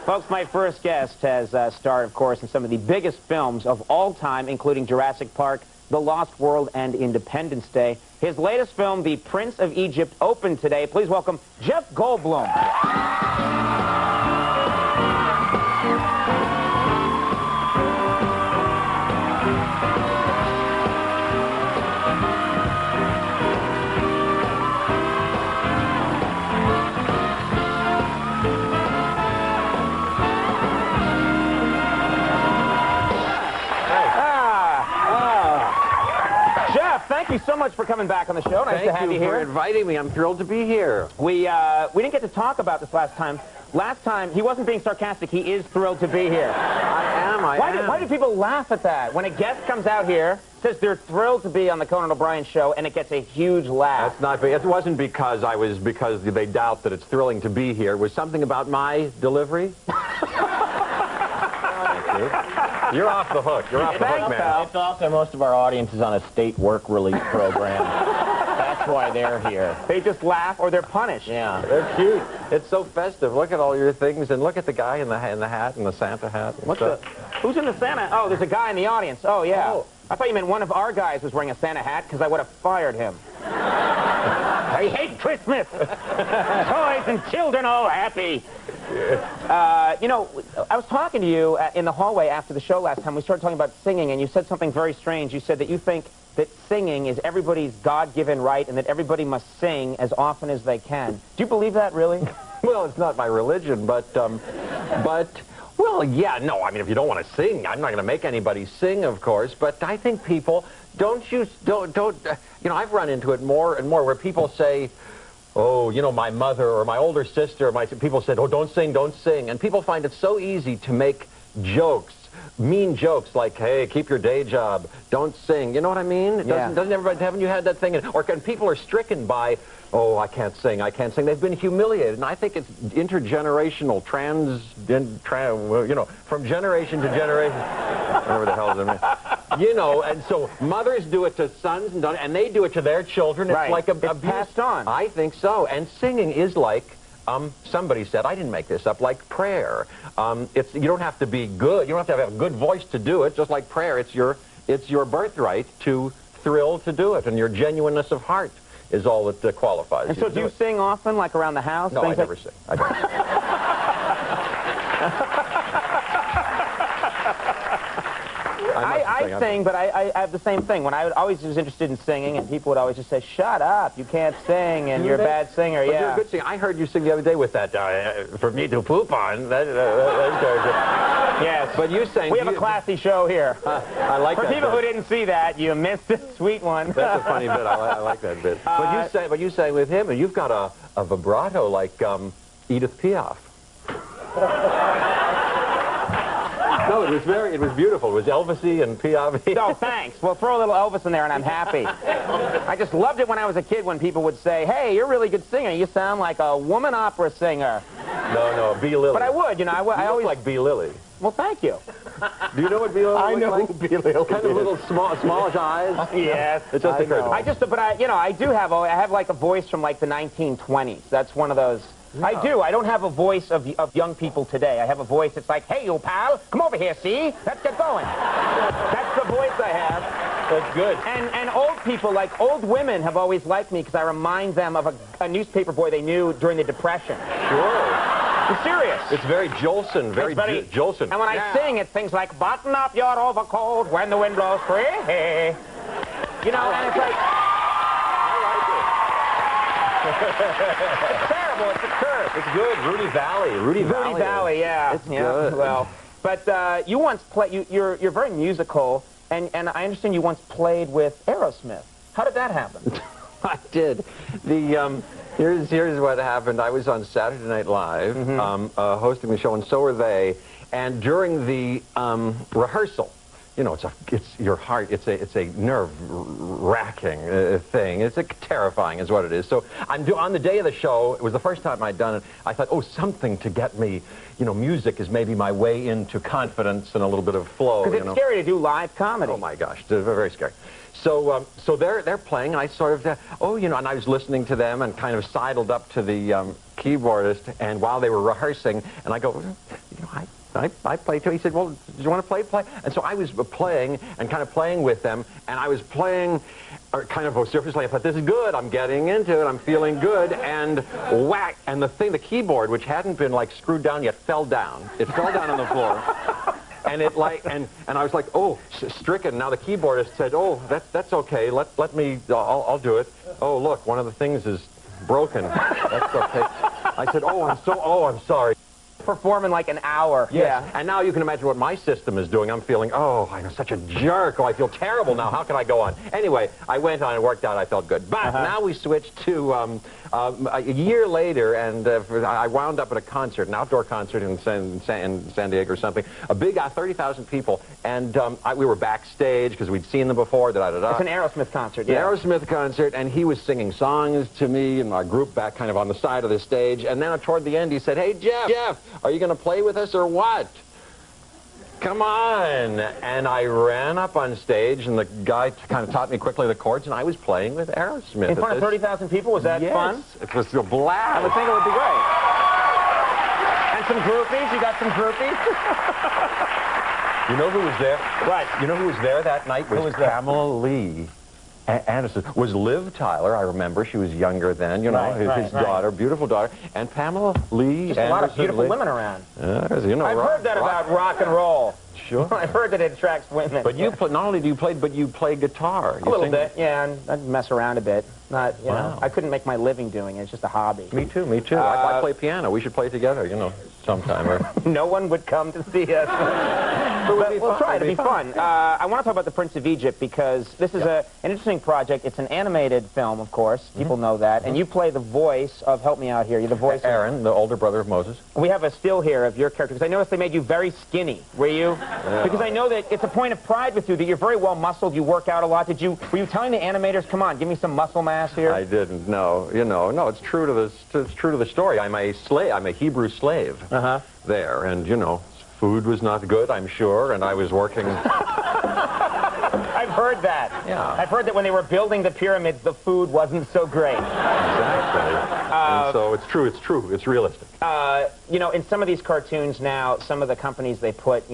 Folks, my first guest has starred, of course, in some of the biggest films of all time, including Jurassic Park, The Lost World, and Independence Day. His latest film, The Prince of Egypt, opened today. Please welcome Jeff Goldblum. Thank you so much for coming back on the show. Nice to have you here. Thank you for inviting me. I'm thrilled to be here. We didn't get to talk about this last time. Last time, he wasn't being sarcastic. He is thrilled to be here. Why do people laugh at that? When a guest comes out here, says they're thrilled to be on the Conan O'Brien show, and it gets a huge laugh. That's not. It wasn't because they doubt that it's thrilling to be here. It was something about my delivery. You're off the hook. You're off the hook, man. It's also most of our audience is on a state work relief program. That's why they're here. They just laugh or they're punished. Yeah. They're cute. It's so festive. Look at all your things, and look at the guy in the hat and the Santa hat. Who's in the Santa? Oh, there's a guy in the audience. Oh, yeah. Oh. I thought you meant one of our guys was wearing a Santa hat, because I would have fired him. I hate Christmas. Toys and children all happy. You know, I was talking to you in the hallway after the show last time. We started talking about singing, and you said something very strange. You said that you think that singing is everybody's God-given right and that everybody must sing as often as they can. Do you believe that, really? Well, it's not my religion, well, yeah, no, I mean, if you don't want to sing, I'm not going to make anybody sing, of course, but I think people, you know, I've run into it more and more where people say, oh, you know, my mother or my older sister, people said, oh, don't sing, and people find it so easy to make jokes, mean jokes like, hey, keep your day job, don't sing, you know what I mean? Doesn't everybody, haven't you had that thing? And people are stricken by, oh, I can't sing. They've been humiliated, and I think it's intergenerational, you know, from generation to generation, whatever the hell is it, you know, and so mothers do it to sons, and they do it to their children. It's like it's passed on. I think so, and singing is like, somebody said, I didn't make this up, like prayer. You don't have to be good. You don't have to have a good voice to do it, just like prayer. It's your birthright to thrill to do it, and your genuineness of heart is all that qualifies. And so do you sing often, like around the house? No, I never sing. I don't. I sing, but I have the same thing. When I always was interested in singing, and people would always just say, shut up, you can't sing, and you're a bad singer. But you're a good singer. I heard you sing the other day with that, for me to poop on. Yes. But you sang. We have a classy show here. I like that. For people who didn't see that, you missed a sweet one. That's a funny bit. I like that bit. But you sang with him, and you've got a vibrato like Edith Piaf. No, it was beautiful. It was Elvis-y and Piaf-y. Oh, thanks. Well, throw a little Elvis in there and I'm happy. I just loved it when I was a kid when people would say, hey, you're a really good singer. You sound like a woman opera singer. No, B. Lily. But I would, you know, I always like B. Lily. Well, thank you. Do you know what B. Lily I know like? who B. Lily Kind of little smallish eyes. Yes. It just occurred to me. But I have like a voice from like the 1920s. That's one of those. Yeah. I do. I don't have a voice of young people today. I have a voice that's like, hey, you pal, come over here, see? Let's get going. That's the voice I have. That's good. And old people, like old women, have always liked me because I remind them of a newspaper boy they knew during the Depression. Sure. I'm serious. It's very Jolson, very Jolson. And when I sing, it's things like, button up your overcoat when the wind blows free. You know, and it's like... It's terrible. It's a curse. It's good. Rudy Valley, yeah. It's good. Well, but you once played. You're very musical, and I understand you once played with Aerosmith. How did that happen? I did. Here's what happened. I was on Saturday Night Live, hosting the show, and so were they. And during the rehearsal, you know, it's your heart. It's a nerve-wracking thing. It's terrifying, is what it is. So on the day of the show. It was the first time I'd done it. I thought, oh, something to get me. You know, music is maybe my way into confidence and a little bit of flow. Because it's scary to do live comedy. Oh my gosh, it's very scary. So they're playing, and I sort of, you know, and I was listening to them and kind of sidled up to the keyboardist, and while they were rehearsing, and I go, I play too. He said, well, do you want to play? And so I was playing and kind of playing with them, and I was playing kind of vociferously. I thought, this is good. I'm getting into it. I'm feeling good. And whack. And the keyboard, which hadn't been like screwed down yet, fell down. It fell down on the floor. And it and I was like, oh, stricken. Now the keyboardist said, oh, that's okay. Let me, I'll do it. Oh, look, one of the things is broken. That's okay. I said, I'm sorry. Perform in like an hour. Yes. Yeah. And now you can imagine what my system is doing. I'm feeling, oh, I'm such a jerk. Oh, I feel terrible now. How can I go on? Anyway, I went on and worked out. I felt good. But now we switched to a year later, and I wound up at a concert, an outdoor concert in San Diego or something. A big 30,000 people, and we were backstage because we'd seen them before. It's an Aerosmith concert. Yeah. An Aerosmith concert, and he was singing songs to me and my group back kind of on the side of the stage. And then toward the end, he said, hey, Jeff, are you going to play with us or what? Come on. And I ran up on stage, and the guy kind of taught me quickly the chords, and I was playing with Aerosmith. In front of 30,000 people? Was that fun? It was a blast. I would think it would be great. And some groupies? You got some groupies? You know who was there? Right. You know who was there that night? Who was Pamela Lee Anderson. Was Liv Tyler, I remember. She was younger then, you know, his daughter, beautiful daughter. And Pamela Lee Just Anderson. a lot of beautiful women around. You know, I've heard that about rock and roll. Sure. I've heard that it attracts women. But you not only do you play, but you play guitar. A little bit, yeah, and I'd mess around a bit. Not, you know, I couldn't make my living doing it. It's just a hobby. Me too, me too. I play piano. We should play together, you know, sometime. Or... No one would come to see us. But we'll try. It'll be fun. I want to talk about The Prince of Egypt because this is an interesting project. It's an animated film, of course. People know that. And you play the voice of, help me out here, you're the voice of Aaron, the older brother of Moses. We have a still here of your character because I noticed they made you very skinny. Were you? Yeah. Because I know that it's a point of pride with you that you're very well muscled. You work out a lot. Were you telling the animators, come on, give me some muscle mass here? I didn't. No, no. It's true to the story. I'm a slave. I'm a Hebrew slave there, and you know, food was not good, I'm sure, and I was working. I've heard that. Yeah. I've heard that when they were building the pyramids, the food wasn't so great. Exactly. And so it's true. It's realistic. You know, in some of these cartoons now, some of the companies they put,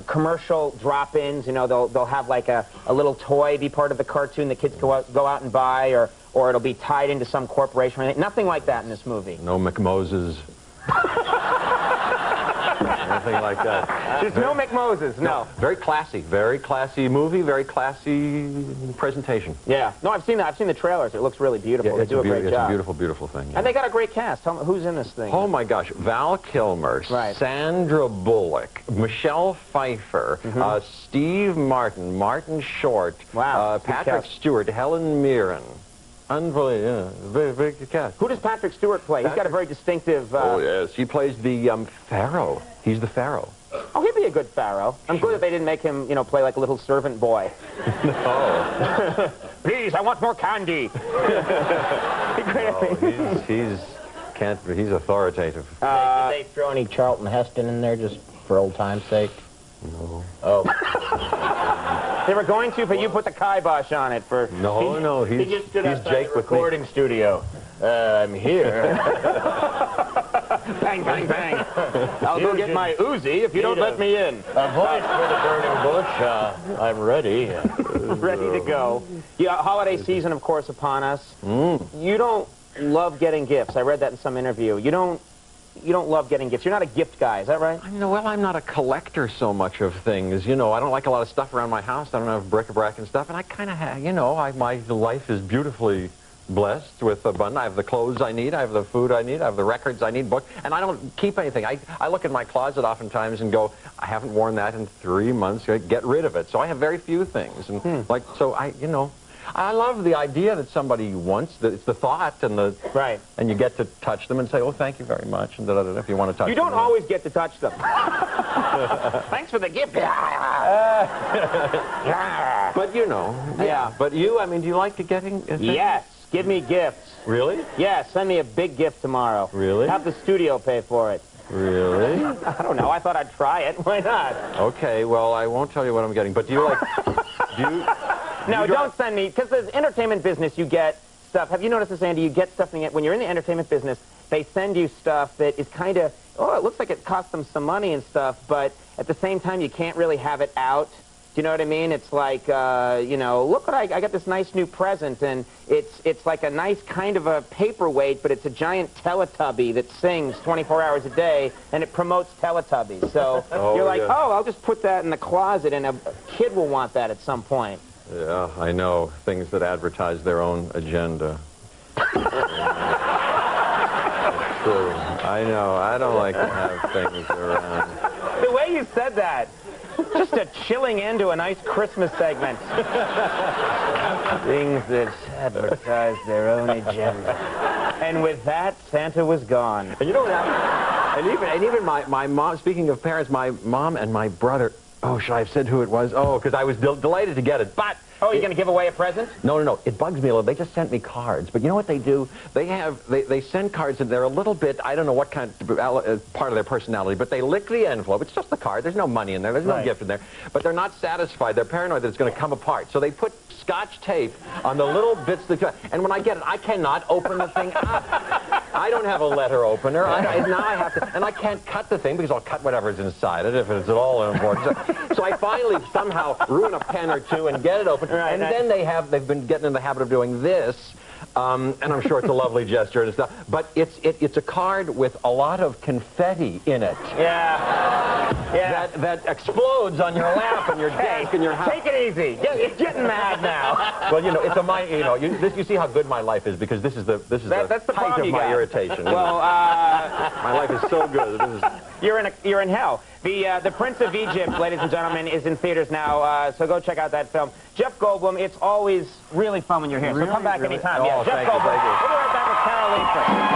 commercial drop-ins. You know, they'll have like a little toy be part of the cartoon that kids go out and buy, or it'll be tied into some corporation. Nothing like that in this movie. No McMoses. Nothing like that. There's no McMoses, no. Very classy movie, very classy presentation. Yeah. No, I've seen that. I've seen the trailers. It looks really beautiful. Yeah, they do a great job. It's a beautiful, beautiful thing. Yeah. And they got a great cast. Tell me, who's in this thing? Oh, my gosh. Val Kilmer, Sandra Bullock, Michelle Pfeiffer, Steve Martin, Martin Short, Patrick Stewart, Helen Mirren. Unbelievable, yeah. Very good cast. Who does Patrick Stewart play? He's got a very distinctive... Oh, yes. He plays the Pharaoh. He's the Pharaoh. Oh, he'd be a good Pharaoh. I'm glad that they didn't make him, you know, play like a little servant boy. No. Please, I want more candy. He's authoritative. Did they throw any Charlton Heston in there just for old time's sake? No. Oh. They were going to, but you put the kibosh on it for... No, he just stood outside Jake the recording studio. I'm here. Bang, bang, bang. I'll go get my Uzi if you don't let me in. A voice for the burning bush. I'm ready. Ready to go. Yeah, holiday season, of course, upon us. You don't love getting gifts. I read that in some interview. You don't love getting gifts. You're not a gift guy, is that right? Well, I'm not a collector so much of things. You know, I don't like a lot of stuff around my house. I don't have bric-a-brac and stuff. And I kind of have, you know, my life is beautifully blessed with abundance. I have the clothes I need. I have the food I need. I have the records I need, books. And I don't keep anything. I look in my closet oftentimes and go, I haven't worn that in 3 months. Get rid of it. So I have very few things. And I love the idea that somebody wants, that it's the thought and the... Right. And you get to touch them and say, oh, thank you very much, and da-da-da-da, if you want to touch them. You don't always get to touch them. Thanks for the gift. But, you know. Yeah. But you, I mean, do you like to getting... Yes. Give me gifts. Really? Yes. Send me a big gift tomorrow. Really? Have the studio pay for it. Really? I don't know. I thought I'd try it. Why not? Okay, well, I won't tell you what I'm getting, but do you like... No, don't send me, because the entertainment business, you get stuff. Have you noticed this, Andy? You get stuff when you're in the entertainment business, they send you stuff that is kind of, oh, it looks like it cost them some money and stuff, but at the same time, you can't really have it out. Do you know what I mean? It's like, you know, look what I got this nice new present, and it's like a nice kind of a paperweight, but it's a giant Teletubby that sings 24 hours a day, and it promotes Teletubbies. So you're like, oh, I'll just put that in the closet, and a kid will want that at some point. Yeah, I know. Things that advertise their own agenda. True. I know. I don't like to have things around. The way you said that. Just a chilling end to a nice Christmas segment. Things that advertise their own agenda. And with that, Santa was gone. And you know what happened? And even my mom, speaking of parents, my mom and my brother, oh, should I have said who it was? Oh, because I was delighted to get it. But oh, you're going to give away a present? No. It bugs me a little. They just sent me cards. But you know what they do? They send cards, and they're a little bit, I don't know what kind of part of their personality, but they lick the envelope. It's just the card. There's no money in there. There's no gift in there. But they're not satisfied. They're paranoid that it's going to come apart. So they put Scotch tape on the little bits that, and when I get it, I cannot open the thing up. I don't have a letter opener. Now I have to, and I can't cut the thing because I'll cut whatever's inside it if it's at all important. So I finally somehow ruin a pen or two and get it open. And then they've been getting in the habit of doing this, and I'm sure it's a lovely gesture and stuff. But it's a card with a lot of confetti in it. Yeah. That explodes on your lap and your desk and your house. Take it easy. You're getting mad now. Well, you know, you see how good my life is because this is the height of my irritation. Well, my life is so good. You're in hell. The Prince of Egypt, ladies and gentlemen, is in theaters now, so go check out that film. Jeff Goldblum, it's always really fun when you're here, so come back anytime. Oh, yeah, Jeff Goldblum. We'll be right back with Carol Leeper.